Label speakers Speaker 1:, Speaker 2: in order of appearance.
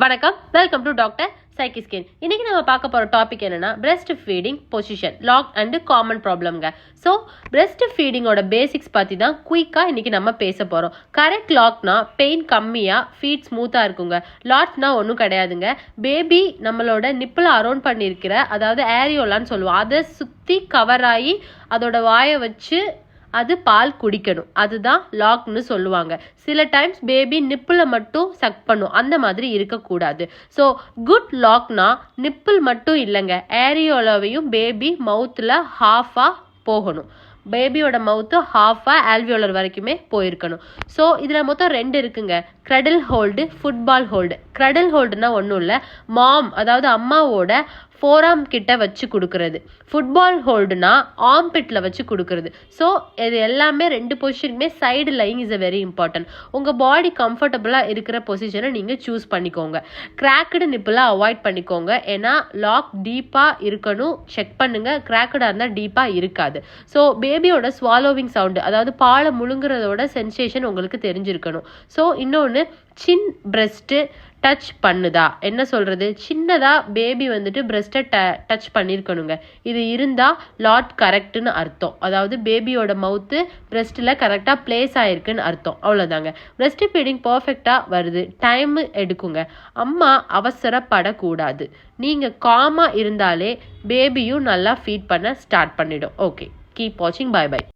Speaker 1: வணக்கம், welcome to doctor சைக்கி ஸ்கின். இன்னைக்கு நம்ம பார்க்க போகிற டாபிக் என்னன்னா breast feeding position latch and common ப்ராப்ளம்ங்க. ஸோ பிரெஸ்ட் ஃபீடிங்கோட பேசிக்ஸ் பற்றி தான் குயிக்காக இன்னைக்கு நம்ம பேச போகிறோம். கரெக்ட் லாக்னா பெயின் கம்மியாக ஃபீட் ஸ்மூத்தாக இருக்குங்க. லாட்னா ஒன்றும் கிடையாதுங்க. பேபி நம்மளோட நிப்பில் அரௌண்ட் பண்ணியிருக்கிற, அதாவது ஏரியோலான்னு சொல்லுவோம், அதை சுற்றி கவர் ஆகி அதோட வாயை வச்சு அது பால் குடிக்கணும். அதுதான் லாக்னு சொல்லுவாங்க. சில டைம்ஸ் பேபி நிப்பில் மட்டும் சக் பண்ணும், அந்த மாதிரி இருக்கக்கூடாது. ஸோ குட் லாக்னா நிப்பிள் மட்டும் இல்லைங்க, ஏரியோலாவையும் பேபி மவுத்தில் ஹாஃபாக போகணும். பேபியோட மவுத்து ஹாஃபாக ஆல்வியோலர் வரைக்குமே போயிருக்கணும். ஸோ இதில் மொத்தம் 2 இருக்குங்க, க்ரடில் ஹோல்டு, ஃபுட்பால் ஹோல்டு. க்ரடில் ஹோல்டுனா ஒன்றும் இல்லை, மாம் அதாவது அம்மாவோட ஃபோராம் கிட்ட வச்சு கொடுக்கறது. ஃபுட்பால் ஹோல்டுனா ஆம்பிட்டில் வச்சு கொடுக்கறது. ஸோ இது எல்லாமே 2 பொசிஷனுமே side lying is a very important. உங்கள் பாடி கம்ஃபர்டபுளாக இருக்கிற பொசிஷனை நீங்கள் சூஸ் பண்ணிக்கோங்க. கிராக்குடு நிப்பில் அவாய்ட் பண்ணிக்கோங்க, ஏன்னா லாக் டீப்பாக இருக்கணும். செக் பண்ணுங்கள், கிராக்குடாக இருந்தால் டீப்பாக இருக்காது. ஸோ பேபியோட ஸ்வாலோவிங் சவுண்டு, அதாவது பாலை முழுங்குறதோட சென்சேஷன் உங்களுக்கு தெரிஞ்சிருக்கணும். ஸோ இன்னொன்று, சின் பிரெஸ்ட்டு டச் பண்ணுதா, என்ன சொல்கிறது, சின்னதாக பேபி வந்துட்டு பிரெஸ்ட்டை டச் பண்ணியிருக்கணுங்க. இது இருந்தால் லாட் கரெக்டுன்னு அர்த்தம். அதாவது பேபியோட மவுத்து பிரெஸ்ட்டில் கரெக்டாக பிளேஸ் ஆகிருக்குன்னு அர்த்தம். அவ்வளோதாங்க. பிரெஸ்ட் ஃபீடிங் பர்ஃபெக்டாக வருது, டைம் எடுக்குங்க. அம்மா அவசரப்படக்கூடாது. நீங்கள் காமாக இருந்தாலே பேபியும் நல்லா ஃபீட் பண்ண ஸ்டார்ட் பண்ணிடும். ஓகே, கீப் வாட்சிங். Bye by.